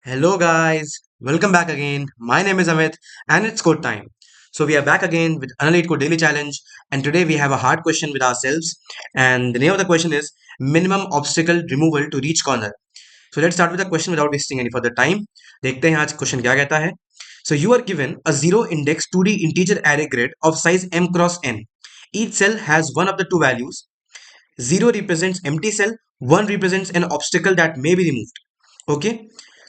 Hello, guys. Welcome back again. My name is Amit, and it's code time. So, we are back again with Analyte Code Daily Challenge, and today we have a hard question with ourselves. And the name of the question is Minimum Obstacle Removal to Reach Corner. So, let's start with the question without wasting any further time. देखते हैं आज question क्या कहता है. So, you are given a zero index 2D integer array grid of size m cross n. Each cell has one of the two values. 0 represents empty cell, 1 represents an obstacle that may be removed. Okay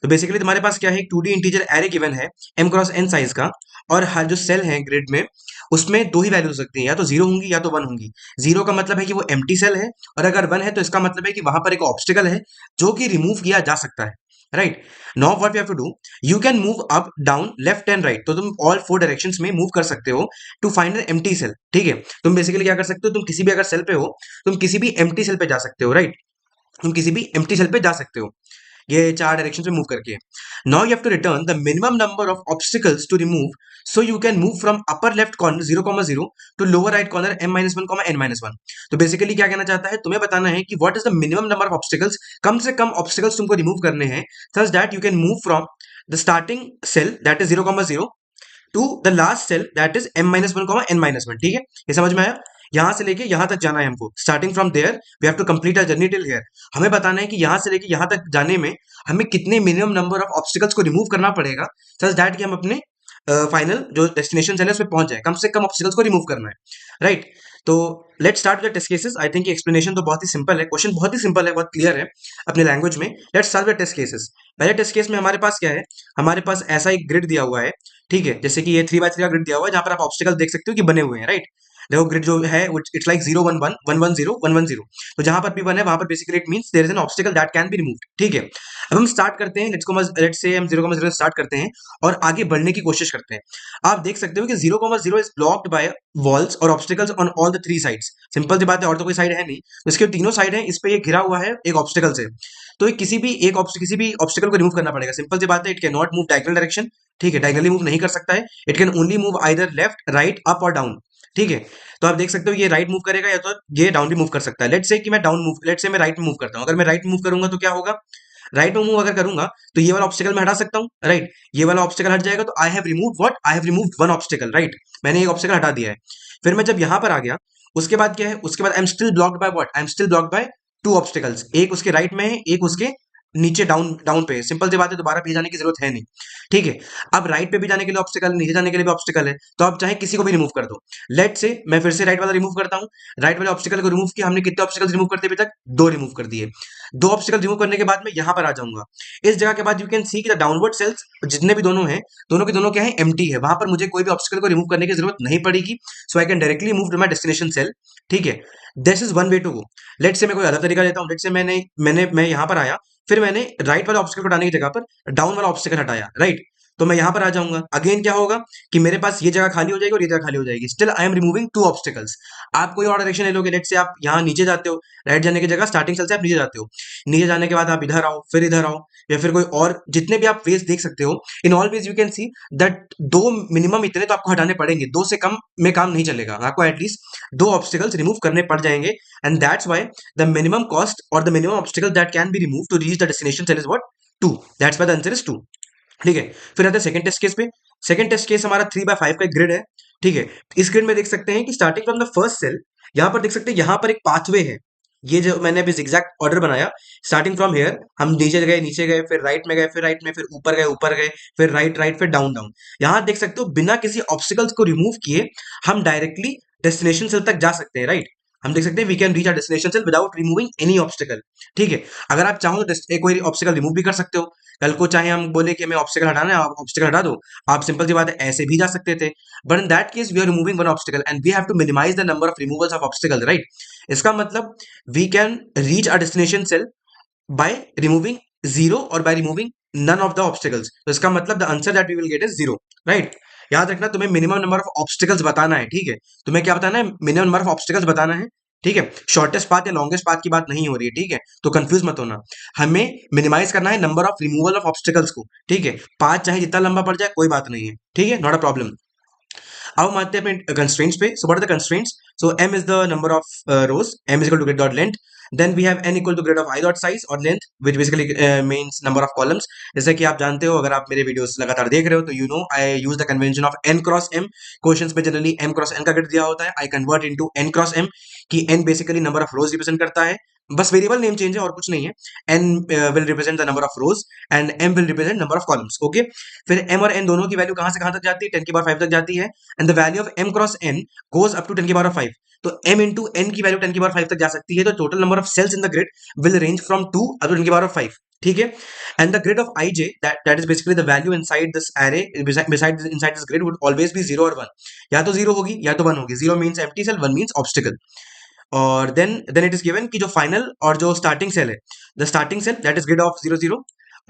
तो basically तुम्हारे पास क्या है, एक 2D integer array given है m cross n size का, और हर जो cell है ग्रिड में उसमें दो ही वैल्यू हो सकती है, या तो जीरो होंगी या तो वन होंगी. जीरो का मतलब है कि वो एम्प्टी सेल है, और अगर वन है तो इसका मतलब है कि वहां पर एक ऑब्स्टिकल है जो कि रिमूव किया जा सकता है. Right now what you have to do, you can move up down left and right, तो तुम ऑल फोर डायरेक्शंस में मूव कर सकते हो to find an empty cell. ठीक है, तुम बेसिकली क्या कर सकते हो, तुम किसी भी अगर सेल पे हो, तुम किसी भी एम्प्टी सेल पे जा सकते हो. राइट तुम किसी भी एम्प्टी सेल पे जा सकते हो ये चार डायरेक्शन में मूव करके. Now you have to return the minimum number of obstacles to remove, so you can move from upper left corner 0,0 to lower right corner m-1, n-1. तो बेसिकली क्या कहना चाहता है, तुम्हें बताना है कि what is the minimum number of obstacles, कम से कम ऑब्स्टिकल्स तुमको रिमूव करने हैं such that you can move from the starting cell that is 0,0 to the last cell that is m-1, n-1. ठीक है, ये समझ में आया. यहां से लेके यहां तक जाना है हमको. Starting from there we have to complete a journey till here. हमें बताना है कि यहां से लेके यहां तक जाने में हमें कितने मिनिमम नंबर ऑफ ऑब्स्टिकल्स को रिमूव करना पड़ेगा सच दैट कि हम अपने फाइनल जो डेस्टिनेशन है उसमें पहुंच जाए. कम से कम ऑब्स्टिकल्स को रिमूव करना है. राइट तो let's start with test cases. I think explanation तो बहुत ही सिंपल है, क्वेश्चन बहुत ही सिंपल है, बहुत क्लियर है अपने लैंग्वेज में. Let's start with test cases. पहले टेस्ट केस में हमारे पास क्या है, हमारे पास ऐसा एक ग्रिड दिया हुआ है. ठीक है, जैसे कि ये 3x3 का ग्रिड दिया हुआ है जहां पर आप ऑब्स्टिकल देख सकते हो कि बने हुए हैं. राइट देखो ग्रिड जो है इट्स लाइक 0 1 1 1 1 0 1 1 0. तो जहां पर भी वन है वहां पर basically it means there is an obstacle that can be removed. ठीक है, अब हम स्टार्ट करते हैं. लेट्स से हम 0,0 स्टार्ट करते हैं और आगे बढ़ने की कोशिश करते हैं. आप देख सकते हो कि 0,0 इज ब्लॉक्ड बाय वॉल्स और obstacles on all the three sides. Simple सी बात है, और तो कोई साइड है नहीं. इसके तीनों साइड है, इस पे ये घिरा हुआ है एक ऑब्स्टिकल से. तो ये किसी भी ऑब्स्टिकल को रिमूव करना पड़ेगा. सिंपल सी बात है, it can not move diagonal direction. ठीक है, डायगोनली मूव नहीं कर सकता है. It can only move either left right up और डाउन. ठीक है, तो आप देख सकते हो ये राइट मूव करेगा या तो ये डाउन भी मूव कर सकता है. लेट्स से कि मैं डाउन मूव, लेट्स से मैं राइट मूव करता हूं. अगर मैं राइट मूव करूंगा तो क्या होगा, राइट में मूव अगर करूंगा तो ये वाला ऑब्स्टिकल मैं हटा सकता हूँ. राइट ये वाला ऑब्स्टिकल हट जाएगा, तो I have remove what, I have remove one obstacle. Right मैंने एक ऑब्स्टिकल हटा दिया है. फिर मैं जब यहां पर आ गया, उसके बाद क्या है, उसके बाद I am still blocked by what, I am still blocked by two obstacles. एक उसके राइट में है, एक उसके नीचे डाउन डाउन पे है. सिंपल सी बात है, दोबारा पीछे जाने की जरूरत है नहीं. ठीक है, अब राइट पे भी जाने के लिए ऑब्स्टिकल, नीचे जाने के लिए भी ऑब्स्टिकल है, तो आप चाहे किसी को भी रिमूव कर दो. लेट से मैं फिर से राइट वाला रिमूव करता हूं. राइट वाले ऑब्स्टिकल को रिमूव किया हमने. कितने ऑब्स्टिकल रिमूव करते अभी तक, दो रिमूव कर दिए. दो ऑब्स्टिकल रिमूव करने के बाद मैं यहां पर आ जाऊंगा. इस जगह के बाद यू कैन सी कि द डाउनवर्ड सेल्स जितने भी दोनों हैं, दोनों के दोनों क्या है, एम्प्टी है. वहां पर मुझे कोई भी ऑब्स्टिकल को रिमूव करने की जरूरत नहीं पड़ेगी. So I can directly move to my destination cell. ठीक है, this is one way to go. Let say मैं कोई अलग तरीका लेता हूं. लेट से मैं यहां पर आया, फिर मैंने राइट वाला ऑब्स्टिकल हटाने की जगह पर डाउन वाला ऑब्स्टिकल हटाया. राइट तो मैं यहां पर आ जाऊंगा. अगेन क्या होगा कि मेरे पास ये जगह खाली हो जाएगी और ये जगह खाली हो जाएगी. Still I am removing two obstacles. आप कोई और डायरेक्शन ले लोगे. लेट से आप यहाँ नीचे जाते हो, राइट जाने की जगह स्टार्टिंग सेल से आप नीचे जाते हो. नीचे जाने के बाद आप इधर आओ, फिर इधर आओ, या फिर कोई और जितने भी आप वेज देख सकते हो. In all ways you can see that दो मिनिमम इतने तो आपको हटाने पड़ेंगे. दो से कम में काम नहीं चलेगा, आपको एटलीस्ट दो ऑब्स्टिकल्स रिमूव करने पड़ जाएंगे. And that's why the minimum cost और the minimum obstacle that can be remove to reach the destination cell is what, 2. That's why the answer is 2. ठीक है, फिर आते हैं सेकंड टेस्ट केस पे. सेकंड टेस्ट केस हमारा 3/5 का grid है. ठीक है, इस ग्रिड में देख सकते हैं कि starting from the first cell, यहां पर देख सकते हैं यहां पर एक पाथवे है. ये जो मैंने अभी zigzag ऑर्डर बनाया, स्टार्टिंग फ्रॉम हेयर हम नीचे गए, फिर राइट में गए, फिर राइट में, फिर ऊपर गए, फिर राइट राइट, फिर डाउन डाउन. यहां देख सकते हो बिना किसी ऑब्स्टिकल्स को रिमूव किए हम डायरेक्टली डेस्टिनेशन सेल तक जा सकते हैं. राइट हम देख सकते हैं we can reach our destination cell without removing any obstacle. ठीक है, अगर आप चाहो तो कोई ऑब्स्टिकल रिमूव भी कर सकते हो. कल को चाहे हम बोले कि हमें ऑब्स्टिकल हटाना है, आप ऑब्स्टिकल हटा दो. आप सिंपल सी बात है ऐसे भी जा सकते थे. But in that case we are removing one obstacle and we have to minimise the number of removals of obstacle. Right इसका मतलब we can reach a destination cell by removing zero और by removing none of the obstacles. तो इसका मतलब the answer that we will get is zero. Right याद रखना, तुम्हें minimum number of obstacles बताना है. ठीक है, तुम्हें क्या बताना है, मिनिमम नंबर ऑफ ऑब्स्टिकल्स बताना है. ठीक है, शॉर्टेस्ट पाथ या लॉन्गेस्ट पाथ की बात नहीं हो रही है. ठीक है, तो कंफ्यूज मत होना. हमें मिनिमाइज करना है number of removal of obstacles को. ठीक है, पाथ चाहे जितना लंबा पड़ जाए कोई बात नहीं है. ठीक है, नॉट अ प्रॉब्लम. अब हम आते हैं अपने कंस्ट्रेंट्स पे. So what are the constraints? So m is the number of rows, m is equal to grid dot length. Then we have n equal to grid of i dot size और length which basically means number of columns. जैसे कि आप जानते हो, अगर आप मेरे videos लगातार देख रहे हो तो you know I use the convention of n cross m. Questions में जनरली m क्रॉस n का ग्रिड दिया होता है, आई convert into n cross m कि n basically number of rose represent करता है. बस वेरिएबल नेम चेंज है और कुछ नहीं है. n will represent the number of rose and m will represent number of columns. Okay, फिर m और n दोनों की वैल्यू कहां से कहां तक जाती है? 10 की पावर 5 तक जाती है. And the value of m cross n goes up to 10 की पावर 5. तो m इंटू n की वैल्यू 10 की पावर 5 तक जा सकती है. तो total number of cells in the grid will range from 2 up to 10 की पावर 5. ठीक है. And the grid of ij, that is basically the value inside this array, beside inside this grid would always be 0 और 1. या तो 0 होगी या तो 1 होगी. 0 means empty cell, 1 means obstacle. और देन इट इज गिवन कि जो फाइनल और जो स्टार्टिंग सेल है, the starting cell that is grid of 0 0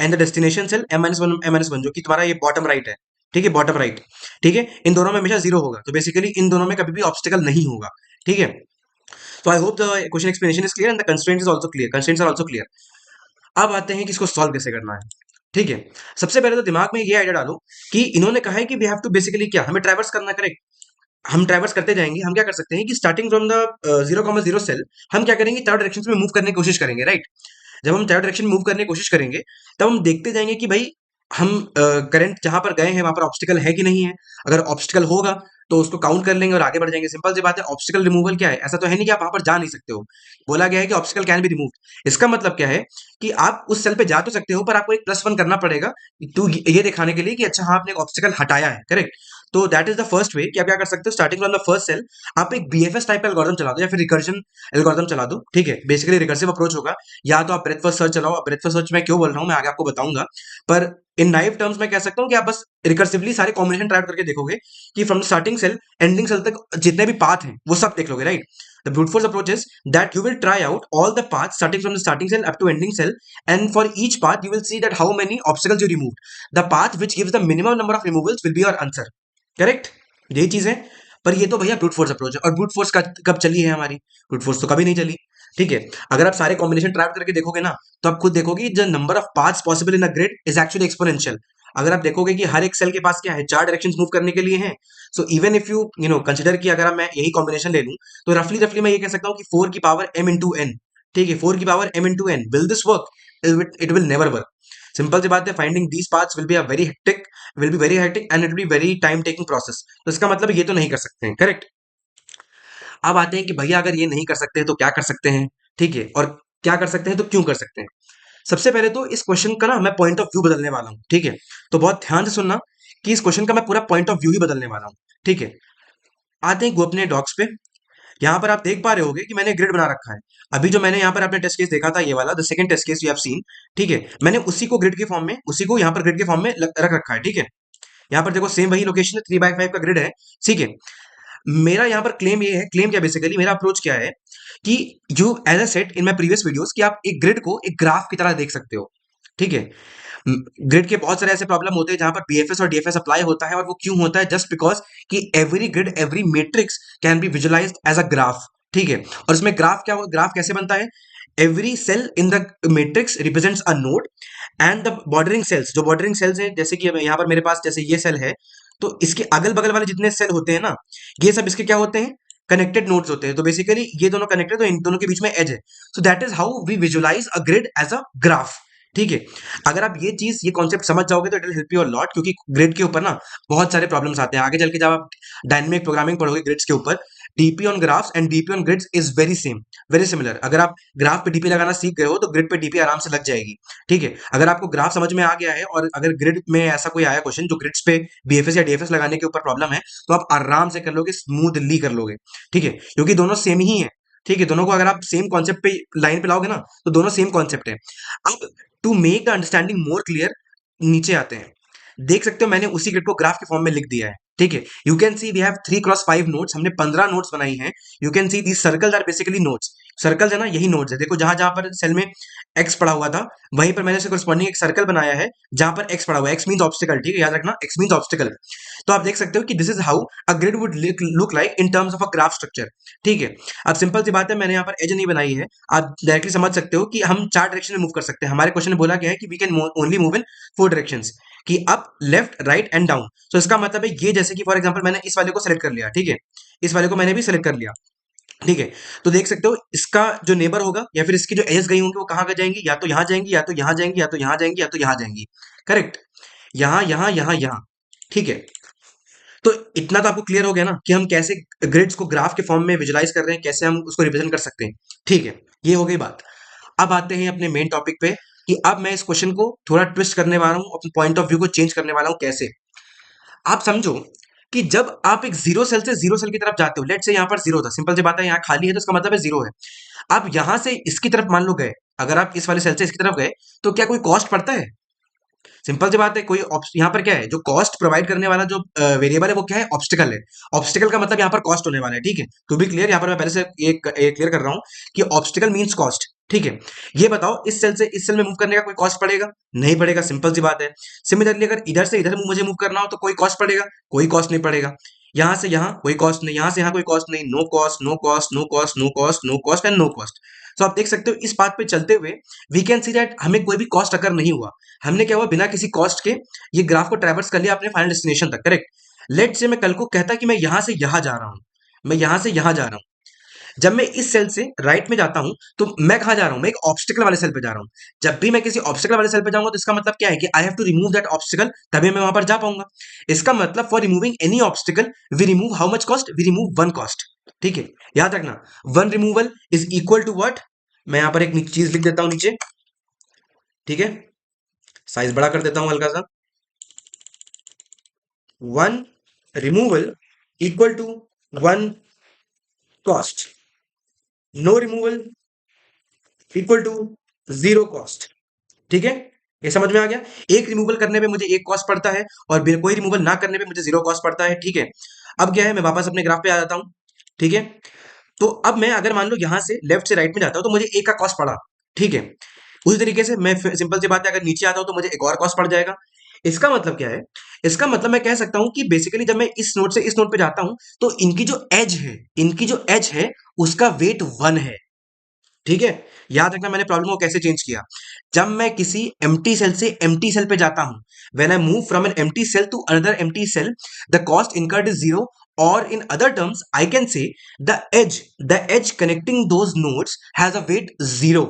and the destination cell m-1 जो कि तुम्हारा ये बॉटम राइट है. ठीक है, बॉटम राइट. ठीक है, इन दोनों में हमेशा 0 होगा. तो बेसिकली इन दोनों में कभी भी ऑब्स्टिकल नहीं होगा. ठीक है. तो I hope the question explanation is clear and the constraint is also clear. Constraints are also clear. अब आते हैं कि इसको सॉल्व कैसे करना है. ठीक है. सबसे पहले तो दिमाग में ये आइडिया डालो कि इन्होंने कहा है कि वी हैव टू बेसिकली क्या, हमें ट्रैवर्स करना. करेक्ट. हम ट्रैवर्स करते जाएंगे. हम क्या कर सकते हैं कि स्टार्टिंग फ्रॉम द 0,0 सेल हम क्या करेंगे, चारों डायरेक्शन में मूव करने की कोशिश करेंगे. राइट. जब हम चारों डायरेक्शन मूव करने की कोशिश करेंगे तब हम देखते जाएंगे कि भाई हम करंट जहां पर गए हैं वहां पर ऑब्स्टिकल है कि नहीं है. अगर ऑब्स्टिकल होगा तो उसको काउंट कर लेंगे और आगे बढ़ जाएंगे. सिंपल सी बात है. ऑब्स्टिकल रिमूवल क्या है? ऐसा तो है नहीं कि आप वहां पर जा नहीं सकते हो. बोला गया है कि ऑब्स्टिकल कैन बी रिमूव. इसका मतलब क्या है कि आप उस सेल पे जा तो सकते हो पर आपको एक +1 करना पड़ेगा टू ये दिखाने के लिए कि अच्छा हाँ आपने एक ऑब्स्टिकल हटाया है. करेक्ट. तो that is the first way कि आप क्या कर सकते हो. Starting from the first cell आप एक बीएफएस टाइप का एल्गोरिथम चला दो या फिर रिकर्जन एल्गोरिथम चला दो. ठीक है, बेसिकली रिकर्सिव अप्रोच होगा. या तो आप ब्रेथ फर्स्ट सर्च चलाओ. ब्रेथ फर्स्ट सर्च मैं क्यों बोल रहा हूँ मैं आगे आपको बताऊंगा. पर इन नाइव टर्म्स में कह सकता हूँ कि आप बस रिकर्सिवली सारे कॉम्बिनेशन ट्राई करके देखोगे कि from starting cell ending cell तक जितने भी पाथ हैं वो सब देख लोगे. Right. The brute force approach is that you will try out all the paths starting from the starting cell up to ending cell, and for each path you will see that how many obstacles you removed. The path which gives the minimum number of removals will be your answer. Correct? यही चीज है. पर ये तो भैया brute force approach है. और brute force कब चली है हमारी? ब्रूट फोर्स तो कभी नहीं चली. ठीक है. अगर आप सारे कॉम्बिनेशन ट्राई करके देखोगे ना तो आप खुद देखोगे the number of paths possible in a grid is actually exponential. अगर आप देखोगे कि हर एक सेल के पास क्या है, 4 डायरेक्शंस मूव करने के लिए हैं. So even if you know consider कि अगर मैं यही कॉम्बिनेशन ले लूं तो रफली रफली मैं ये कह सकता हूं कि 4 की पावर m इंटू एन. ठीक है, 4 की power m into N. Will this work? It will never work. Simple सी बात है. Finding these paths will be a very hectic, will be very hectic and it will be very time taking process. तो इसका मतलब ये तो नहीं कर सकते हैं. करेक्ट. अब आते हैं कि भैया अगर ये नहीं कर सकते हैं तो क्या कर सकते हैं. ठीक है, और क्या कर सकते हैं तो क्यों कर सकते हैं. सबसे पहले तो इस क्वेश्चन का ना मैं पॉइंट ऑफ व्यू बदलने वाला हूं. ठीक है, तो बहुत ध्यान से सुनना कि इस क्वेश्चन का मैं पूरा पॉइंट ऑफ व्यू ही बदलने वाला हूं. ठीक है. आते हैं अपने डॉक्स पे. यहाँ पर आप देख पा रहे होगे कि मैंने ग्रिड बना रखा है. अभी जो मैंने यहाँ पर अपने टेस्ट केस देखा था, ये वाला the second test case you have seen. ठीक है, मैंने उसी को ग्रिड के फॉर्म में, उसी को यहाँ पर ग्रिड के फॉर्म में रख रखा है. ठीक है, यहाँ पर देखो सेम वही लोकेशन है, 3/5 का ग्रिड है. ठीक है. मेरा यहाँ पर क्लेम ये है, क्लेम क्या बेसिकली मेरा अप्रोच क्या है कि you as a set in my previous videos कि आप एक ग्रिड को एक ग्राफ की तरह देख सकते हो. ठीक है. ग्रिड के बहुत सारे ऐसे प्रॉब्लम होते हैं जहां पर बीएफएस और डीएफएस अप्लाई होता है. और वो क्यों होता है? जस्ट बिकॉज कि every grid, every matrix can be visualized as a graph. ठीक है. और इसमें ग्राफ क्या हो, ग्राफ कैसे बनता है? Every cell in the matrix represents a node and the bordering cells, जो बॉर्डरिंग सेल्स हैं, जैसे कि यहाँ पर मेरे पास जैसे ये सेल है तो इसके अगल बगल वाले जितने सेल होते हैं ना, ये सब इसके क्या होते हैं? कनेक्टेड नोड्स होते हैं. तो बेसिकली ये दोनों कनेक्टेड, तो इन दोनों के बीच में एज है. So that is how we visualize a grid as a graph. ठीक है. अगर आप ये चीज, ये कॉन्सेप्ट समझ जाओगे तो it will help you a lot. क्योंकि ग्रिड के ऊपर ना बहुत सारे प्रॉब्लम्स आते हैं आगे चल के. जब आप डायनेमिक प्रोग्रामिंग पढ़ोगे ग्रिड्स के ऊपर, DP on graphs and DP on grids is very same, very similar. अगर आप ग्राफ पे डीपी लगाना सीख गए हो तो ग्रिड पे डीपी आराम से लग जाएगी. ठीक है. अगर आपको ग्राफ समझ में आ गया है और अगर ग्रिड में ऐसा कोई आया क्वेश्चन जो ग्रिड्स पे बीएफएस या डीएफएस लगाने के ऊपर प्रॉब्लम है, तो आप आराम से कर लोगे, स्मूथली कर लोगे. ठीक है, क्योंकि दोनों सेम ही है. ठीक है, दोनों को अगर आप सेम कॉन्सेप्ट पे लाइन पे लाओगे ना तो दोनों सेम कॉन्सेप्ट है. अब to make the understanding more clear, नीचे आते हैं. देख सकते हो मैंने उसी ग्रिड को ग्राफ के फॉर्म में लिख दिया है. ठीक है. You can see we have 3x5 nodes. हमने 15 नोट्स बनाई हैं. You can see the circles are basically nodes. Circles है ना, यही नोट्स है. देखो जहां जहां पर सेल में एक्स पड़ा हुआ था वहीं पर मैंने करस्पॉन्डिंग एक सर्कल बनाया है जहां पर एक्स पड़ा हुआ है. X means obstacle. ठीक है, याद रखना, एक्स मींस ऑब्स्टिकल. तो आप देख सकते हो कि this is how a grid would look like in terms of a graph structure. ठीक है. अब सिंपल सी बात है, मैंने यहाँ पर एज नहीं बनाई है. आप डायरेक्टली समझ सकते हो कि हम 4 डायरेक्शन में मूव कर सकते हैं. हमारे क्वेश्चन में बोला गया है कि we can only move in 4 directions. कि up left right and down. तो इसका मतलब है ये, जैसे कि फॉर एग्जांपल मैंने इस वाले को सेलेक्ट कर लिया, ठीक है, इस वाले को मैंने भी सेलेक्ट कर लिया, ठीक है। तो देख सकते हो इसका जो नेबर होगा या फिर इसकी जो एजेस गई होंगी वो कहाँ जाएंगी, या तो यहाँ जाएंगी, या तो यहाँ जाएंगी, या तो यहाँ जाएंगी, या तो यहाँ जाएंगी। करेक्ट, यहाँ यहाँ यहाँ यहाँ, ठीक है। तो इतना तो आपको क्लियर हो गया ना कि हम कैसे ग्रिड्स को ग्राफ के फॉर्म में विजुलाइज कर रहे हैं, कैसे हम उसको रिप्रेजेंट कर सकते हैं, ठीक है। ये हो गई बात। अब आते हैं अपने मेन टॉपिक पे कि अब मैं इस क्वेश्चन को थोड़ा ट्विस्ट करने वाला हूँ, अपने पॉइंट ऑफ व्यू को चेंज करने वाला हूँ। कैसे? आप समझो कि जब आप एक जीरो सेल से जीरो सेल की तरफ जाते हो, लेट से यहाँ पर जीरो था, सिंपल सी बात है, यहाँ खाली है तो इसका मतलब है जीरो है। आप यहां से इसकी तरफ मान लो गए, अगर आप इस वाले सेल से इसकी तरफ गए तो क्या कोई कॉस्ट पड़ता है? सिंपल सी बात है, कोई यहाँ पर क्या है, जो कॉस्ट प्रोवाइड करने वाला जो वेरिएबल है वो क्या है, ऑब्स्टिकल है। ऑब्स्टिकल का मतलब यहाँ पर कॉस्ट होने वाला है, ठीक है। टू बी क्लियर, यहाँ पर मैं पहले से एक क्लियर कर रहा हूँ कि ऑब्स्टिकल मीन्स कॉस्ट, ठीक है। ये बताओ, इस सेल से इस सेल में मूव करने का कोई कॉस्ट पड़ेगा? नहीं पड़ेगा, सिंपल सी बात है। सिमिलरली अगर इधर से इधर मुझे मूव करना हो तो कोई कॉस्ट पड़ेगा? कोई कॉस्ट नहीं पड़ेगा। यहाँ से यहाँ कोई कॉस्ट नहीं, यहाँ से यहाँ कोई कॉस्ट नहीं, no cost, no cost, no cost, no cost, no cost and no cost. तो आप देख सकते हो इस पाथ पे चलते हुए वी कैन सी दैट हमें कोई भी कॉस्ट अकर नहीं हुआ। हमने क्या हुआ, बिना किसी कॉस्ट के ये ग्राफ को ट्रैवर्स कर लिया अपने फाइनल डेस्टिनेशन तक। करेक्ट। लेट से मैं कल को कहता कि मैं यहां से यहां जा रहा हूं, मैं यहां से यहां जा रहा हूं। जब मैं इस सेल से राइट में जाता हूं तो मैं कहां जा रहा हूं, मैं एक ऑब्स्टिकल वाले सेल पे जा रहा हूं। जब भी मैं किसी ऑब्स्टिकल वाले सेल पे जाऊंगा तो इसका मतलब क्या है कि I have to remove that obstacle, तभी मैं वहां पर जा पाऊंगा। इसका मतलब for removing any obstacle we remove how much cost, we remove one cost, ठीक है। याद रखना, one removal is equal to what, मैं यहां पर एक चीज लिख देता हूं नीचे, ठीक है, साइज बड़ा कर देता हूं हल्का सा। One removal equal to one cost, no removal equal to zero cost, ठीक है। ये समझ में आ गया? एक रिमूवल करने पे मुझे एक कॉस्ट पड़ता है और कोई रिमूवल ना करने पे मुझे जीरो कॉस्ट पड़ता है, ठीक है। अब क्या है, मैं वापस अपने ग्राफ पे आ जाता हूं, ठीक है। तो अब मैं अगर मान लो यहां से लेफ्ट से राइट में जाता हूं तो मुझे एक का कॉस्ट पड़ा, ठीक है। उसी तरीके से मैं सिंपल सी बात है, अगर नीचे आता हूं तो मुझे एक और कॉस्ट पड़ जाएगा। इसका मतलब क्या है? इसका मतलब मैं कह सकता हूं कि बेसिकली जब मैं इस नोड से इस नोड पे जाता हूं तो इनकी जो एज है, इनकी जो एज है उसका वेट वन है, ठीक है। याद रखना मैंने प्रॉब्लम को कैसे चेंज किया। जब मैं किसी एम्प्टी सेल से एम्प्टी सेल पे जाता हूं, when I move from an empty cell to another empty cell, the cost incurred is zero, और in other terms I can say the edge connecting those nodes has a weight zero,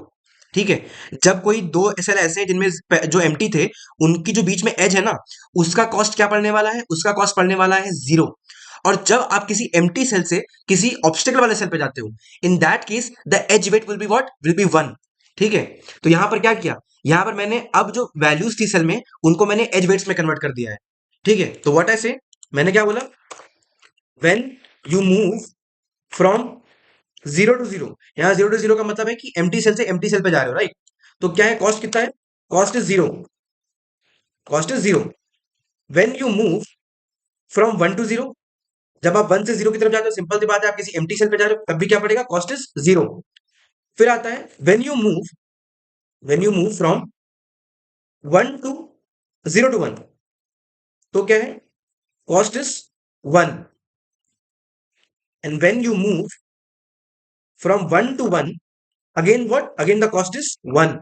ठीक है। जब कोई दो cell ऐसे हैं जिनमें जो एम्प्टी थे उनकी जो बीच में एज है ना, उसका कॉस्ट क्या पड़ने वाला है, उसका कॉस्ट पड़ने वाला है जीरो। और जब आप किसी एम्प्टी सेल से किसी ऑब्स्टिकल वाले सेल पे जाते हो, in that case the edge weight will be what, will be one, ठीक है। तो यहां पर क्या किया, यहां पर मैंने अब जो वैल्यूज थी सेल में उनको मैंने एज वेट्स में कन्वर्ट कर दिया है, ठीक है। तो व्हाट आई से, मैंने क्या बोला, when you move from zero to zero, यहां जीरो टू जीरो का मतलब है कि एम्प्टी सेल से एम्प्टी सेल पे जा रहे हो, राइट। तो क्या है, कॉस्ट कितना है, cost is zero, cost is zero. When you move from one to zero, जब आप वन से जीरो की तरफ जाते हो, सिंपल सी बात है, आप किसी एम्प्टी सेल पे जा रहे हो तब भी क्या पड़ेगा, कॉस्ट इज जीरो। फिर आता है when you move from one to zero to one, तो क्या है, cost is one. And when you move from one to one, again what, again the cost is one,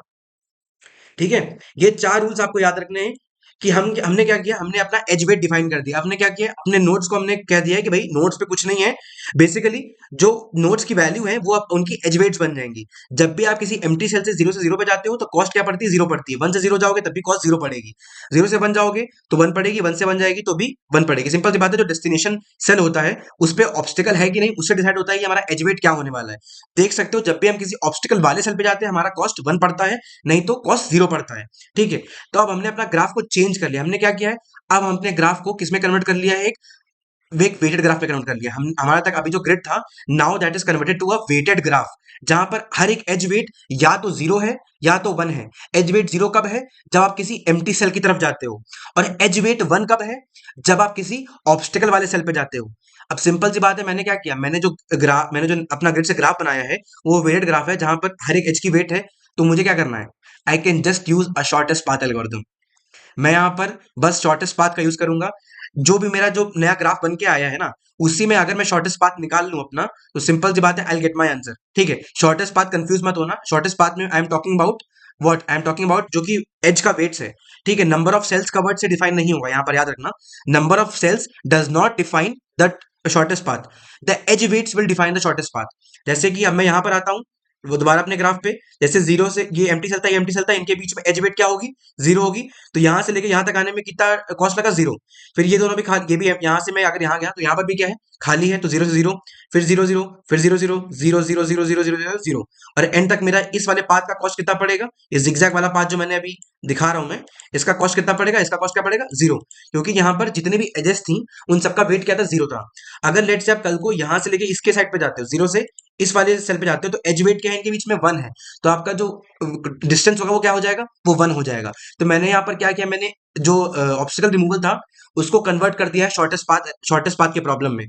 ठीक है। ये चार रूल्स आपको याद रखने हैं कि हमने क्या किया, हमने अपना एज वेट डिफाइन कर दिया। हमने क्या किया, अपने नोट्स को हमने कह दिया है कि भाई नोट्स पे कुछ नहीं है, बेसिकली जो नोट्स की वैल्यू है वो आप उनकी एज वेट्स बन जाएंगी। जब भी आप किसी एम्प्टी सेल से जीरो पे जाते हो तो कॉस्ट क्या पड़ती है, जीरो पड़ती है। वन से जीरो जाओगे तब भी कॉस्ट जीरो पड़ेगी, जीरो से वन जाओगे तो वन पड़ेगी, वन से वन जाएगी तो भी वन पड़ेगी। सिंपल सी बात है, जो डेस्टिनेशन सेल होता है उस पर ऑब्स्टिकल है कि नहीं उससे डिसाइड होता है कि हमारा एज वेट क्या होने वाला है। देख सकते हो जब भी हम किसी ऑब्स्टिकल वाले सेल पे जाते हैं हमारा कॉस्ट वन पड़ता है, नहीं तो कॉस्ट जीरो पड़ता है, ठीक है। तो अब हमने अपना ग्राफ को चेंज कर लिया। हमने क्या किया है, अब हम अपने ग्राफ को किस में कन्वर्ट कर लिया है, एक वेटेड ग्राफ में कन्वर्ट कर लिया। हम हमारा तक अभी जो ग्रिड था, now that is converted to a weighted graph, जहां पर हर एक एज वेट या तो जीरो है या तो वन है। एज वेट जीरो कब है, जब आप किसी एम्प्टी सेल की तरफ जाते हो, और एज वेट वन कब है, जब आप किसी ऑब्स्टिकल वाले सेल पे जाते हो। अब सिंपल सी बात है, मैंने क्या किया, मैंने जो अपना ग्रिड से ग्राफ बनाया है वो वेटेड ग्राफ है जहां पर हर एक एज की वेट है। तो मुझे क्या करना है, I can just use a shortest path algorithm. मैं यहाँ पर बस शॉर्टेस्ट पाथ का यूज करूंगा। जो भी मेरा जो नया ग्राफ बन के आया है ना, उसी में अगर मैं शॉर्टेस्ट पाथ निकाल लूं अपना, तो सिंपल सी बात है, I will get my answer, ठीक है। शॉर्टेस्ट पाथ, कंफ्यूज मत होना, शॉर्टेस्ट पाथ में I am talking about what I am talking about, जो कि एज का वेट्स है, ठीक है, नंबर ऑफ सेल्स कवर्ड से डिफाइन नहीं होगा, यहाँ पर याद रखना, number of cells does not define the shortest path, the edge weights will define the shortest path. जैसे कि अब मैं यहाँ पर आता हूँ, वो दोबारा अपने ग्राफ पे, जैसे जीरो से ये एम्प्टी चलता है, ये एम्प्टी चलता है, इनके बीच में एज वेट क्या होगी, जीरो होगी। तो यहाँ से लेके यहाँ तक आने में कितना कॉस्ट लगा, जीरो। फिर ये दोनों भी ये भी यहाँ से मैं अगर यहाँ गया तो यहाँ पर भी क्या है, खाली है, तो जीरो से जीरो, फिर जीरो जीरो, फिर zero zero, zero zero zero zero zero zero zero, और एंड तक मेरा इस वाले पाथ का कॉस्ट कितना पड़ेगा, ये जिगजैग वाला पाथ जो मैंने अभी दिखा रहा हूं मैं, इसका कॉस्ट कितना पड़ेगा, इसका कॉस्ट क्या पड़ेगा, जीरो। क्योंकि यहाँ पर जितने भी एजेस थी उन सबका वेट क्या था, जीरो था। अगर लेट से आप कल को यहाँ से लेके इसके साइड पे जाते हो, जीरो से इस वाले सेल पे जाते हो, तो एज वेट क्या है, इनके बीच में वन है, तो आपका जो डिस्टेंस होगा वो क्या हो जाएगा, वो वन हो जाएगा। तो मैंने यहाँ पर क्या किया, मैंने जो ऑब्स्टिकल रिमूवल था उसको कन्वर्ट कर दिया है शॉर्टेस्ट पाथ के प्रॉब्लम में।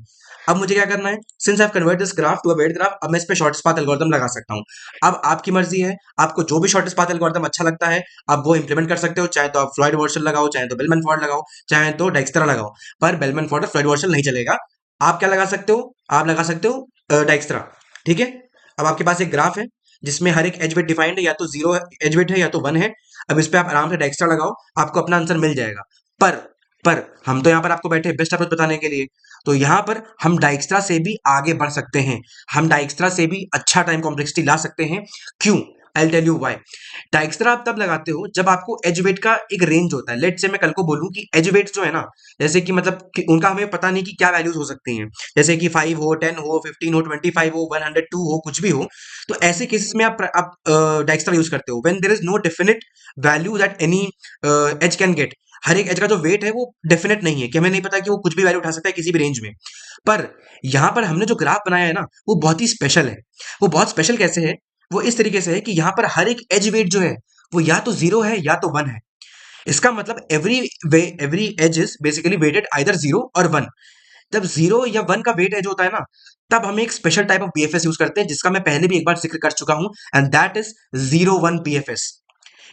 अब मुझे क्या करना है, since I have convert this graph to a weight graph, अब मैं इस पे शॉर्टेस्ट पाथ एल्गोरिथम लगा सकता हूँ। अब आपकी मर्जी है, आपको जो भी शॉर्टेस्ट पाथ एल्गोरिथम अच्छा लगता है आप वो इंप्लीमेंट कर सकते हो, चाहे तो आप फ्लॉयड वर्सल लगाओ, चाहे तो बेलमैन फॉर्ड लगाओ, चाहे तो डाइक्स्ट्रा लगाओ, पर बेलमैन फॉर्ड और फ्लॉयड वर्सल नहीं चलेगा। आप क्या लगा सकते हो, आप लगा सकते हो डाइक्स्ट्रा, ठीक है। अब आपके पास एक ग्राफ है जिसमें हर एक एज वेट डिफाइंड है, या तो जीरो एज वेट है या तो वन है। अब इस पे आप आराम से डाइक्स्ट्रा लगाओ, आपको अपना आंसर मिल जाएगा। पर पर हम तो यहाँ पर आपको बैठे बेस्ट अप्रोच बताने के लिए, तो यहाँ पर हम डाइक्स्ट्रा से भी आगे बढ़ सकते हैं, हम डाइक्स्ट्रा से भी अच्छा टाइम कॉम्प्लेक्सिटी ला सकते हैं। क्यों, आई टेल यू व्हाई। डाइक्स्ट्रा आप तब लगाते हो जब आपको एज वेट का एक रेंज होता है। लेट से मैं कल को बोलूं कि एज वेट जो है ना, जैसे कि मतलब कि उनका हमें पता नहीं कि क्या वैल्यूज हो सकती हैं, जैसे कि 5 हो, 10 हो, 15 हो, 25 हो, 102 हो, कुछ भी हो। तो ऐसे केसेस में आप डाइक्स्ट्रा यूज करते हो when there is no definite value that any edge can get. हर एक एज का जो वेट है वो डेफिनेट नहीं है, कि हमें नहीं पता कि वो कुछ भी वैल्यू उठा सकता है किसी भी रेंज में। पर यहाँ पर हमने जो ग्राफ बनाया है ना, वो बहुत ही स्पेशल है। वो बहुत स्पेशल कैसे है, वो इस तरीके से है कि यहाँ पर हर एक एज वेट जो है वो या तो जीरो है या तो वन है। इसका मतलब every edge is basically weighted either zero और वन। जब जीरो या वन का वेट एज होता है ना, तब हम एक special type of BFS use करते हैं, जिसका मैं पहले भी एक बार जिक्र कर चुका हूं, and that is zero one BFS.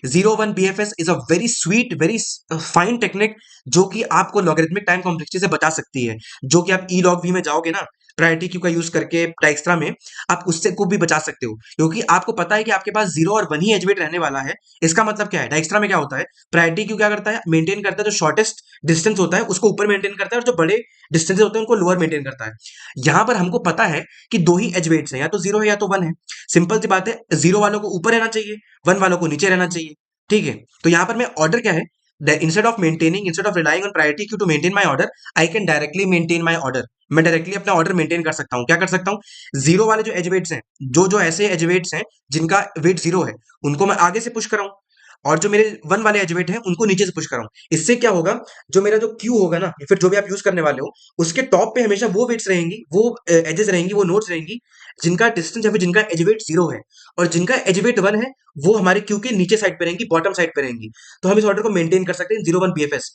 Zero one BFS is a very sweet, very fine technique, जो कि आपको लॉगरिथमिक टाइम कॉम्प्लेक्सिटी से बचा सकती है। जो कि आप ई लॉग वी में जाओगे ना, प्रायोरिटी क्यू का यूज करके डाइक्स्ट्रा में, आप उससे को भी बचा सकते हो, क्योंकि आपको पता है कि आपके पास जीरो और वन ही एज वेट रहने वाला है। इसका मतलब क्या है, डाइक्स्ट्रा में क्या होता है, प्रायोरिटी क्यू क्या करता है, मेंटेन करता है जो शॉर्टेस्ट डिस्टेंस होता है उसको ऊपर मेंटेन करता है, और जो बड़े डिस्टेंस होते हैं उनको लोअर मेंटेन करता है। यहां पर हमको पता है कि दो ही एज वेट्स हैं, या तो जीरो है या तो वन है। सिंपल सी बात है, जीरो वालों को ऊपर रहना चाहिए, वन वालों को नीचे रहना चाहिए, ठीक है। तो यहाँ पर मैं ऑर्डर क्या है, instead of relying on priority queue to maintain my order, I can directly maintain my order. मैं डायरेक्टली अपना ऑर्डर मेंटेन कर सकता हूँ। क्या कर सकता हूँ, जीरो वाले जो एज वेट्स हैं, जो ऐसे एज वेट्स हैं जिनका वेट जीरो है, उनको मैं आगे से पुश कराऊं, और जो मेरे वन वाले एज वेट हैं उनको नीचे से पुश कराऊं। इससे क्या होगा, जो मेरा जो क्यू होगा ना, या फिर जो भी आप यूज करने वाले हो, उसके टॉप पे हमेशा वो वेट्स रहेंगी, वो एजेस रहेंगी, वो नोट्स रहेंगी, जिनका डिस्टेंस या फिर जिनका एज वेट जीरो है। और जिनका एज वेट वन है, वो हमारे क्यू के नीचे साइड पे रहेंगी, बॉटम साइड पे रहेंगी। तो हम इस ऑर्डर को मेंटेन कर सकते हैं zero one BFS.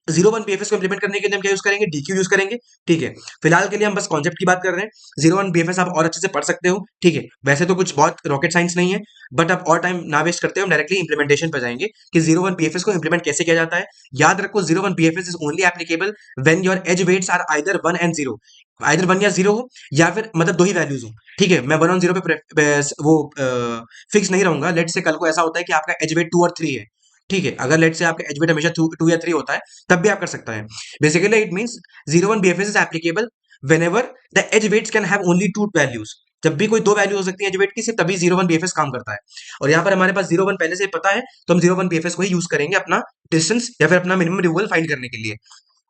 Zero one BFS को इंप्लीमेंट करने के लिए हम क्या यूज करेंगे, डीक्यू यूज करेंगे, ठीक है। फिलहाल के लिए हम बस कॉन्सेप्ट की बात कर रहे हैं। जीरो वन बीएफएस आप और अच्छे से पढ़ सकते हो, ठीक है। वैसे तो कुछ बहुत रॉकेट साइंस नहीं है, बट अब और टाइम ना वेस्ट करते हो, हम डायरेक्टली इंप्लीमेंटेशन पे जाएंगे कि जीरो वन बीएफएस को इंप्लीमेंट कैसे किया जाता है। याद रखो, zero one BFS is only applicable when your edge weights are either one and zero, either one या जीरो हो, या फिर मतलब दो ही वैल्यूज हो, ठीक है। मैं वन ऑन जीरो पे वो फिक्स नहीं रहूंगा। लेट से कल को ऐसा होता है कि आपका एज वेट टू और थ्री है, ठीक है। अगर लेट से आपका एज वेट हमेशा टू या थ्री होता है, तब भी आप कर सकते हैं। Basically it means zero one BFS is applicable whenever the edge weights can have only two values. जब भी कोई दो वैल्यू हो सकती है एज वेट की, सिर्फ तभी जीरो वन बीएफएस काम करता है। और यहाँ पर हमारे पास जीरो वन पहले से पता है, तो हम जीरो वन बीएफएस को ही यूज करेंगे अपना डिस्टेंस या फिर अपना मिनिमम रिमूवल फाइंड करने के लिए।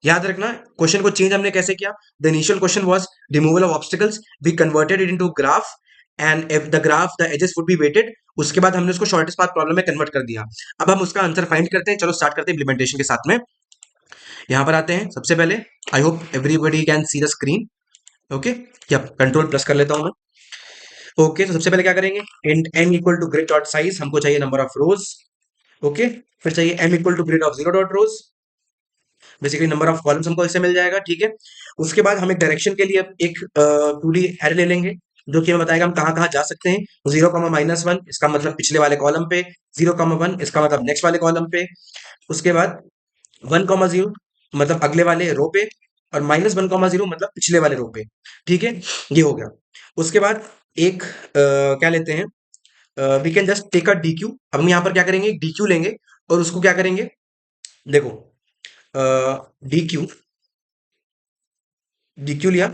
याद रखना, क्वेश्चन को चेंज हमने कैसे किया। The initial question was removal of obstacles, we converted it into graph, and if the graph the edges would be weighted. उसके बाद हमने उसको शॉर्टेस्ट पाथ प्रॉब्लम में कन्वर्ट कर दिया। अब हम उसका आंसर फाइंड करते हैं। चलो स्टार्ट करते हैं इम्प्लीमेंटेशन के साथ में। यहाँ पर आते हैं सबसे पहले। I hope everybody can see the screen, okay. या कंट्रोल प्लस कर लेता हूं मैं। ओके, तो सबसे पहले क्या करेंगे, int n equal to grid dot size, हमको चाहिए नंबर ऑफ रोज, ओके। फिर चाहिए m equal to grid of zero dot rows, basically number of columns हमको इससे मिल जाएगा, ठीक है। उसके बाद हम एक डायरेक्शन के लिए एक 2D एरे ले लेंगे, जो कि हमें बताएगा हम कहाँ कहाँ जा सकते हैं। जीरो कॉमा माइनस वन, इसका मतलब पिछले वाले कॉलम पे, जीरो कॉमा वन इसका मतलब नेक्स्ट वाले कॉलम पे, उसके बाद वन कॉमा जीरो मतलब अगले वाले रो पे, और माइनस वन कॉमा जीरो मतलब पिछले वाले रो पे, ठीक है। ये हो गया। उसके बाद एक क्या लेते हैं, we can just take a deque. अब हम यहाँ पर क्या करेंगे, डी क्यू लेंगे और उसको क्या करेंगे, देखो डी क्यू, डी क्यू लिया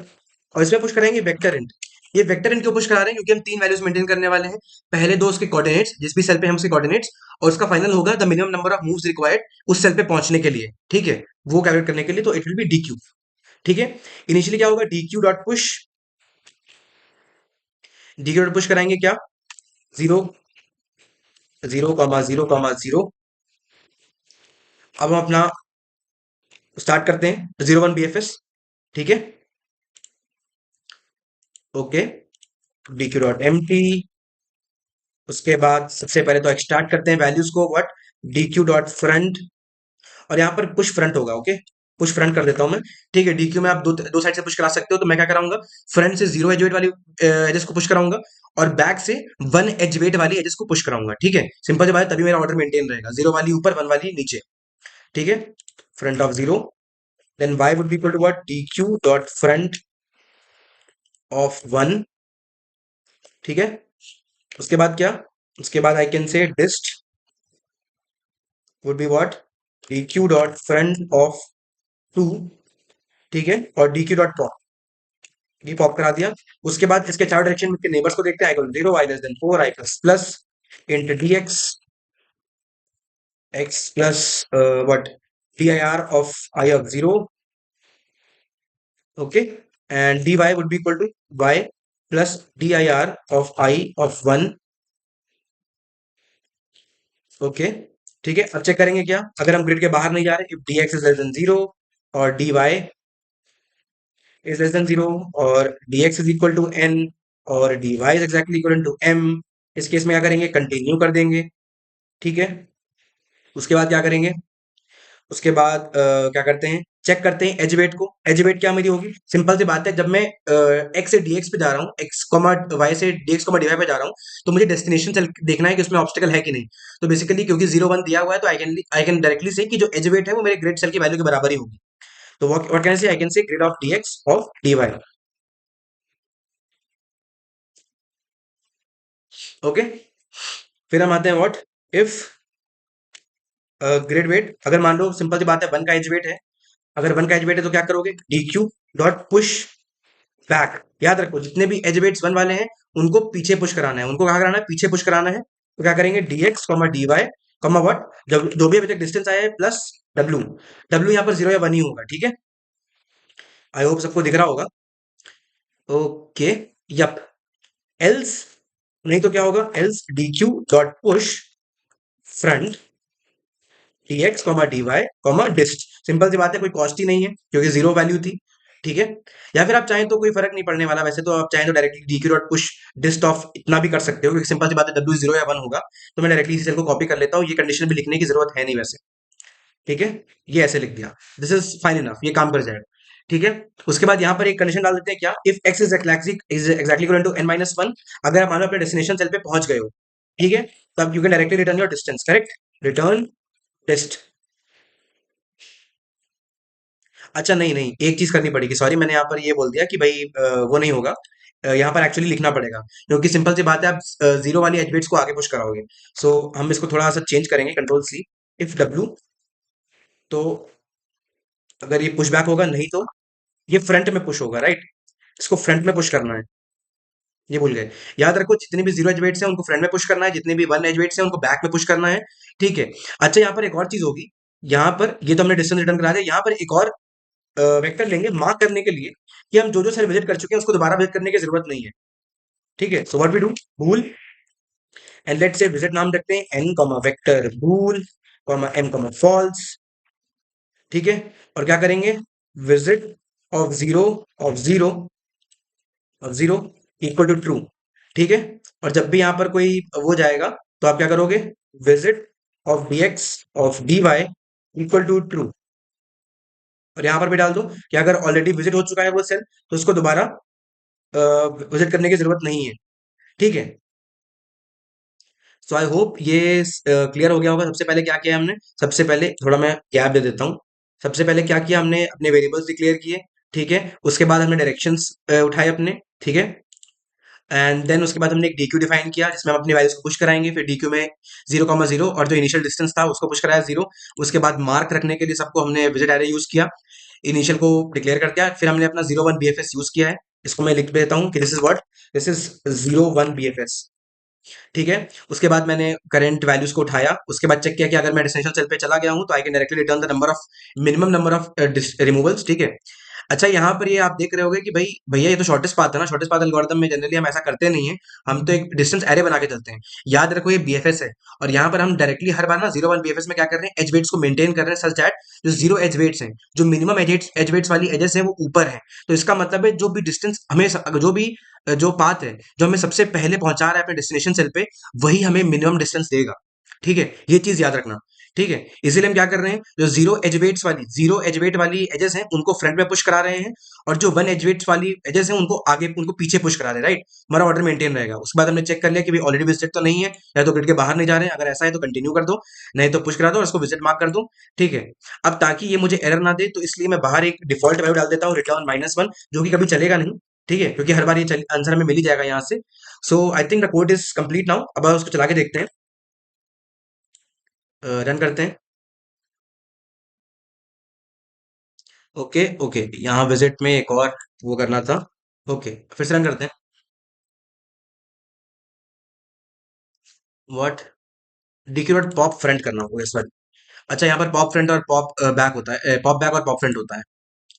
और इसमें पुश कराएंगे वेक्टर इंट। ये वेक्टर इंट क्यों पुश करा रहे हैं, क्योंकि हम तीन वैल्यूज मेंटेन करने वाले हैं। पहले दो उसके कोऑर्डिनेट्स, जिस भी सेल पे हम उसके कोऑर्डिनेट्स, और उसका फाइनल होगा the minimum number of moves required उस सेल पे पहुंचने के लिए, ठीक है, वो कैलकुलेट करने के लिए, तो it will B D Q. ठीक है, इनिशियली क्या होगा, D Q dot push, D Q dot push कराएंगे क्या, zero, zero comma zero comma zero. अब हम अपना स्टार्ट करते हैं 01 BFS। ठीक है, okay, D Q dot empty. उसके बाद सबसे पहले तो एक्सट्रैक्ट करते हैं वैल्यूज को, what, D Q dot front, और यहाँ पर पुश फ्रंट होगा, ओके, पुश फ्रंट कर देता हूं मैं। ठीक है, डी क्यू में आप दो दो साइड से पुश करा सकते हो, तो मैं क्या कराऊंगा, फ्रंट से जीरो एज वेट वाली एजेस को पुश कराऊंगा और बैक से वन एज वेट वाली एजेस को पुश कराऊंगा। ठीक है, सिंपल सी बात है, तभी मेरा ऑर्डर मेंटेन रहेगा, जीरो वाली ऊपर, वन वाली नीचे। ठीक है, front of zero, then y would be equal to what, dq dot front of 1। ठीक है, उसके बाद क्या, उसके बाद आई कैन से dist would be what, dq dot front of 2। ठीक है, और dq dot pop, ये पॉप करा दिया। उसके बाद इसके चार डायरेक्शन के नेबर्स को देखते हैं, I zero, I less than four, I plus plus into D X, X plus what, D I R of I of zero, okay, and dy would be equal to y plus dir of I of 1। Okay, ठीक है, अब check करेंगे क्या, अगर हम grid के बाहर नहीं जा रहे, if dx is less than zero और dy is less than zero और dx is equal to n और dy is exactly equal to m, इस केस में क्या करेंगे, कंटिन्यू कर देंगे। ठीक है, उसके बाद क्या करेंगे, उसके बाद क्या करते हैं, चेक करते हैं एज वेट को। एज वेट क्या मेरी होगी, सिंपल सी बात है, जब मैं एक्स से डीएक्स पे जा रहा हूँ, एक्स कॉमा वाई से डीएक्स कॉमा डीवाई पे जा रहा हूँ, तो मुझे डेस्टिनेशन सेल देखना है कि उसमें ऑब्स्टिकल है कि नहीं। तो बेसिकली क्योंकि 0 1 दिया हुआ है, तो आई कैन डायरेक्टली से कि जो एज वेट है वो मेरे ग्रिड सेल की वैल्यू के बराबर ही होगी। तो what can say, I can say grid of dx of dy. Okay, फिर हम आते हैं व्हाट, इफ ग्रिड वेट, अगर मान लो सिंपल सी बात है, वन का एज वेट है, अगर वन का एज वेट है तो क्या करोगे, D Q dot push back. याद रखो, जितने भी एज वेट्स वन वाले हैं उनको पीछे पुश कराना है, उनको कहाँ कराना है, पीछे पुश कराना है। तो क्या करेंगे, dx comma dy comma what, जब जो भी अभी तक डिस्टेंस आया है प्लस w, w यहाँ पर जीरो या वन ही होगा। ठीक है, आई होप सबको दिख रहा होगा। ओके, यप, एल्स, नहीं तो क्या होगा, else D Q dot push front dx comma dy comma dist. Simple सी बात है, कोई कॉस्ट ही नहीं है क्योंकि जीरो वैल्यू थी। ठीक है, या फिर आप चाहें तो कोई फर्क नहीं पड़ने वाला, वैसे तो आप चाहें तो directly D Q dot push dist of इतना भी कर सकते हो, क्योंकि सिंपल सी बात है, डब्ल्यू जीरो या वन होगा, तो मैं डायरेक्टली इसी सेल को कॉपी कर लेता हूँ, ये कंडीशन भी लिखने की जरूरत है नहीं वैसे। ठीक है, ये ऐसे लिख दिया, दिस इज फाइन इनफ, ये काम कर जाएगा। ठीक है, उसके बाद यहाँ पर एक कंडीशन डाल देते हैं क्या, if x is exactly equal to n minus one. अगर आप मान लो अपने डेस्टिनेशन सेल पे पहुंच गए हो, ठीक है, तब you can directly return your distance, correct, return test. अच्छा, नहीं नहीं, एक चीज करनी पड़ेगी, सॉरी, मैंने यहाँ पर ये बोल दिया कि भाई वो नहीं होगा, यहाँ पर एक्चुअली लिखना पड़ेगा, क्योंकि सिंपल सी बात है, आप जीरो वाली एज वेट्स को आगे पुश कराओगे। सो हम इसको थोड़ा सा चेंज करेंगे, कंट्रोल सी, इफ डब्ल्यू, तो अगर ये पुश बैक होगा, नहीं तो ये फ्रंट में पुश होगा, राइट, इसको फ्रंट में पुश करना है, ये भूल गए। याद रखो, जितने भी जीरो एज वेट्स हैं उनको फ्रंट में पुश करना है, जितने भी वन एज वेट्स हैं उनको बैक में पुश करना है। ठीक है, अच्छा, यहाँ पर एक और चीज होगी, यहाँ पर ये तो हमने डिस्टेंस रिटर्न करा दिया, यहाँ पर एक और वेक्टर लेंगे मार्क करने के लिए कि हम जो जो सेल विजिट कर चुके हैं उसको दोबारा विजिट करने की जरूरत नहीं है। ठीक है, so what we do, bool, and let's say visit नाम रखते हैं n comma vector bool comma m comma false. ठीक है, और क्या करेंगे, visit of zero, of zero, of zero equal to true. ठीक है, और जब भी यहाँ पर कोई वो जाएगा, तो आप क्या करोगे, visit of dx of dy equal to true, और यहाँ पर भी डाल दो कि अगर ऑलरेडी विजिट हो चुका है वो सेल, तो उसको दोबारा विजिट करने की जरूरत नहीं है। ठीक है, सो आई होप ये क्लियर हो गया होगा। सबसे पहले क्या किया हमने, सबसे पहले थोड़ा मैं गैप दे देता हूँ, सबसे पहले क्या किया हमने, अपने वेरिएबल्स डिक्लेयर किए। ठीक है, उसके बाद हमने डायरेक्शंस उठाए अपने। ठीक है, एंड देन उसके बाद हमने एक DQ डिफाइन किया जिसमें हम अपनी वैल्यूज को पुश कराएंगे, फिर DQ में 0,0 और जो इनिशियल डिस्टेंस था उसको पुश कराया 0। उसके बाद मार्क रखने के लिए सबको हमने विजिट एरे यूज किया, इनिशियल को डिक्लेयर कर दिया, फिर हमने अपना 0 1 BFS यूज किया है। इसको मैं लिख देता हूँ कि this is what, this is 0 1 BFS। ठीक है, उसके बाद मैंने करंट वैल्यूज को उठाया, उसके बाद चेक किया कि अगर मैं डेस्टिनेशन सेल पे चला गया हूं तो आई can directly return the number of minimum number of removals. ठीक है। अच्छा, यहाँ पर ये आप देख रहे होगे कि भाई भैया ये तो शॉर्टेस्ट पाथ है ना, शॉर्टेस्ट पाथ एल्गोरिथम में जनरली हम ऐसा करते नहीं है, हम तो एक डिस्टेंस एरे बना के चलते हैं। याद रखो ये BFS है, और यहाँ पर हम डायरेक्टली हर बार ना 0 1 BFS में क्या कर रहे हैं, एज वेट्स को मेंटेन कर रहे हैं सच दैट जो 0 एज वेट्स हैं, जो मिनिमम एज वेट्स वाली एजेस है वो ऊपर है। तो इसका मतलब है जो भी डिस्टेंस हमें जो भी जो पाथ है जो हमें सबसे पहले पहुंचा रहा है अपने डेस्टिनेशन सेल पे, वही हमें मिनिमम डिस्टेंस देगा। ठीक है, ये चीज याद रखना। ठीक है, इसीलिए हम क्या कर रहे हैं, जो जीरो एज वेट वाली एजेस हैं उनको फ्रंट में पुश करा रहे हैं, और जो 1 एज वेट्स वाली एजेस हैं उनको आगे उनको पीछे पुश करा रहे हैं। राइट, हमारा ऑर्डर मेंटेन रहेगा। उसके बाद हमने चेक कर लिया कि भाई ऑलरेडी विजिट तो नहीं है, या तो ग्रिड के बाहर नहीं जा रहे हैं, अगर ऐसा है तो कंटिन्यू कर दो, नहीं तो पुश करा दो और उसको विजिट मार्क कर दो। ठीक है, अब ताकि ये मुझे एरर ना दे तो इसलिए मैं बाहर एक डिफॉल्ट वैल्यू डाल देता हूँ, रिटर्न -1, जो कि कभी चलेगा नहीं। ठीक है, क्योंकि हर बार ये आंसर हमें मिल ही जाएगा यहाँ से। So I think the code is complete now. अब उसको चला के देखते हैं, रन करते हैं। ओके ओके, यहाँ विजिट में एक और वो करना था। ओके, फिर से रन करते हैं। What, DQ dot pop front करना होगा इस बार। अच्छा, यहाँ पर पॉप फ्रंट और पॉप बैक होता है, पॉप बैक और पॉप फ्रंट होता है।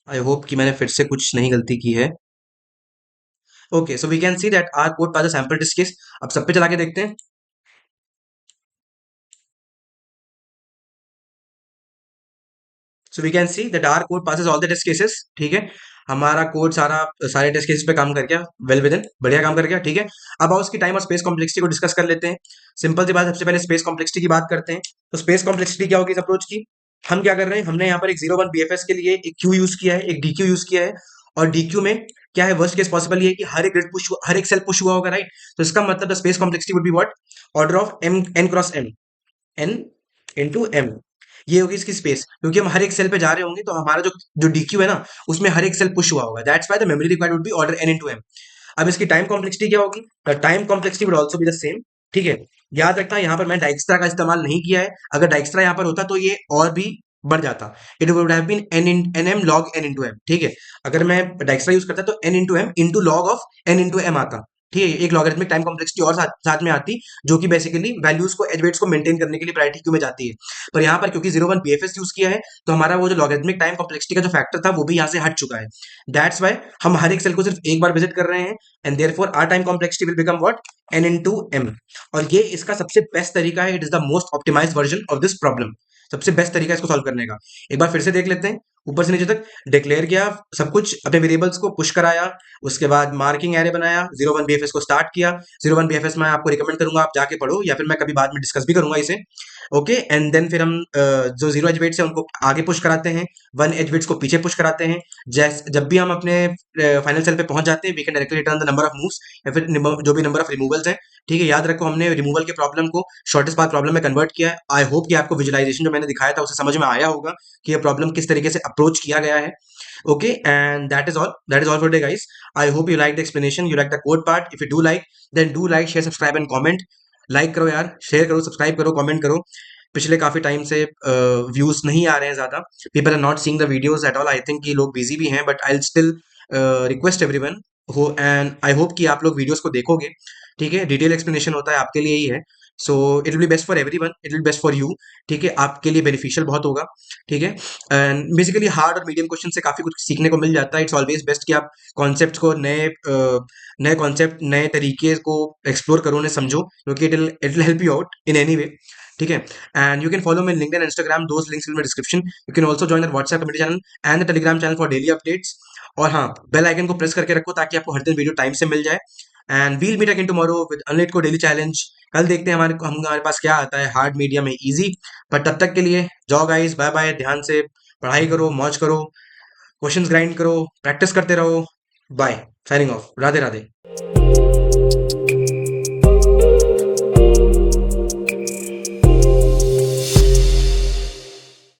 आई होप कि मैंने फिर से कुछ नहीं गलती की है। Okay, so we can see that our code pass sample test case. अब सब पे चला के देखते हैं। So we can see that our code passes all the test cases. ठीक है, हमारा कोड सारे टेस्ट केसेस पे काम कर गया, वेल विद इन, बढ़िया काम कर गया। ठीक है, अब आओ उसकी टाइम और स्पेस कॉम्प्लेक्सिटी को डिस्कस कर लेते हैं। सिंपल सी बात, सबसे पहले स्पेस कॉम्प्लेक्सिटी की बात करते हैं। तो स्पेस कॉम्प्लेक्सिटी क्या होगी इस अप्रोच की, हम क्या कर रहे हैं, हमने यहाँ पर एक 0 1 BFS के लिए एक क्यू यूज किया है, एक DQ यूज किया है, और DQ में क्या है, वर्स्ट केस पॉसिबल ये है कि हर एक ग्रिड पुश, हर एक सेल पुश हुआ होगा। राइट, तो इसका मतलब the space complexity would be what, order of m n cross m, n × m, ये होगी इसकी स्पेस, क्योंकि हम हर एक सेल पे जा रहे होंगे तो हमारा जो जो DQ है ना उसमें हर एक सेल पुश हुआ होगा। That's why the memory required would be order n × m। अब इसकी टाइम कॉम्प्लेक्सिटी क्या होगी, the time complexity would also be the same. ठीक है, याद रखना यहाँ पर मैं डाइक्स्ट्रा का इस्तेमाल नहीं किया है, अगर डाइक्स्ट्रा यहाँ पर होता तो ये और भी बढ़ जाता, it would have been nm log n × m। ठीक है, अगर मैं डाइक्स्ट्रा यूज करता तो n × m into log of n × m आता। ठीक है, एक लॉगरिथमिक टाइम कॉम्प्लेक्सिटी और साथ में आती, जो कि बेसिकली वैल्यूज को, एज वेट्स को मेंटेन करने के लिए प्रायोरिटी क्यू में जाती है। पर यहाँ पर क्योंकि 0 1 BFS यूज किया है, तो हमारा वो जो लॉगरिथमिक टाइम कॉम्प्लेक्सिटी का जो फैक्टर था वो भी यहाँ से हट चुका है। दैट्स वाई हम हर एक सेल को सिर्फ एक बार विजिट कर रहे हैं, and therefore our time complexity will become what, n × m। और ये इसका सबसे बेस्ट तरीका है, it is the most optimized version of this problem. सबसे बेस्ट तरीका है इसको सॉल्व करने का। एक बार फिर से देख लेते हैं, ऊपर से नीचे तक डिक्लेयर किया सब कुछ, अपने वेरिएबल्स को पुश कराया, उसके बाद मार्किंग एरे बनाया, 0 1 BFS को स्टार्ट किया। 0 1 BFS मैं आपको रिकमेंड करूंगा आप जाके पढ़ो, या फिर मैं कभी बाद में डिस्कस भी करूंगा इसे। ओके, एंड देन फिर हम जो 0 एज वेट्स है उनको आगे पुश कराते हैं, 1 एज वेट्स को पीछे पुश कराते हैं। जब भी हम अपने फाइनल सेल पे पहुंच जाते हैं, we can directly return the number of moves, या फिर जो भी नंबर ऑफ रिमूवल्स हैं। ठीक है, याद रखो हमने रिमूवल के प्रॉब्लम को शॉर्टेस्ट पाथ प्रॉब्लम में कन्वर्ट किया है। आई होप कि आपको विजुअलाइजेशन जो मैंने दिखाया था उसे समझ में आया होगा कि ये प्रॉब्लम किस तरीके से अप्रोच किया गया है। Okay, and that is all for today, guys. I hope you like the explanation, you like the code part. If you do like, then do like, share, subscribe and comment. Like करो यार, share करो, subscribe करो, comment करो। पिछले काफी time से views नहीं आ रहे हैं ज्यादा, people are not seeing the videos at all. I think कि लोग बिजी भी हैं, but I will still request everyone हो, एंड आई होप कि आप लोग वीडियोस को देखोगे। ठीक है, डिटेल एक्सप्लेनेशन होता है आपके लिए ही है, so it will B best for everyone, it will best for you. ठीक है, आपके लिए बेनिफिशियल बहुत होगा। ठीक है, एंड बेसिकली हार्ड और मीडियम क्वेश्चन से काफी कुछ सीखने को मिल जाता है। इट्स ऑलवेज बेस्ट कि आप कॉन्सेप्ट को नए कॉन्सेप्ट, नए तरीके को एक्सप्लोर करो, उन्हें समझो, क्योंकि it will help you out in any way. ठीक है, and you can follow me LinkedIn, Instagram, those links will be description. You can also join the WhatsApp community channel and the Telegram channel for daily updates. और हाँ, bell icon को press करके रखो ताकि आपको हर दिन वीडियो टाइम से मिल जाए। And we'll meet again tomorrow with LeetCode daily challenge. कल देखते हैं हमारे पास क्या आता है, हार्ड, मीडियम है, इजी। पर तब तक के लिए जाओ गाइस, बाय बाय, ध्यान से पढ़ाई करो, मौज करो, क्वेश्चंस ग्राइंड करो, प्रैक्टिस करते रहो। Bye, signing off, Radhe Radhe.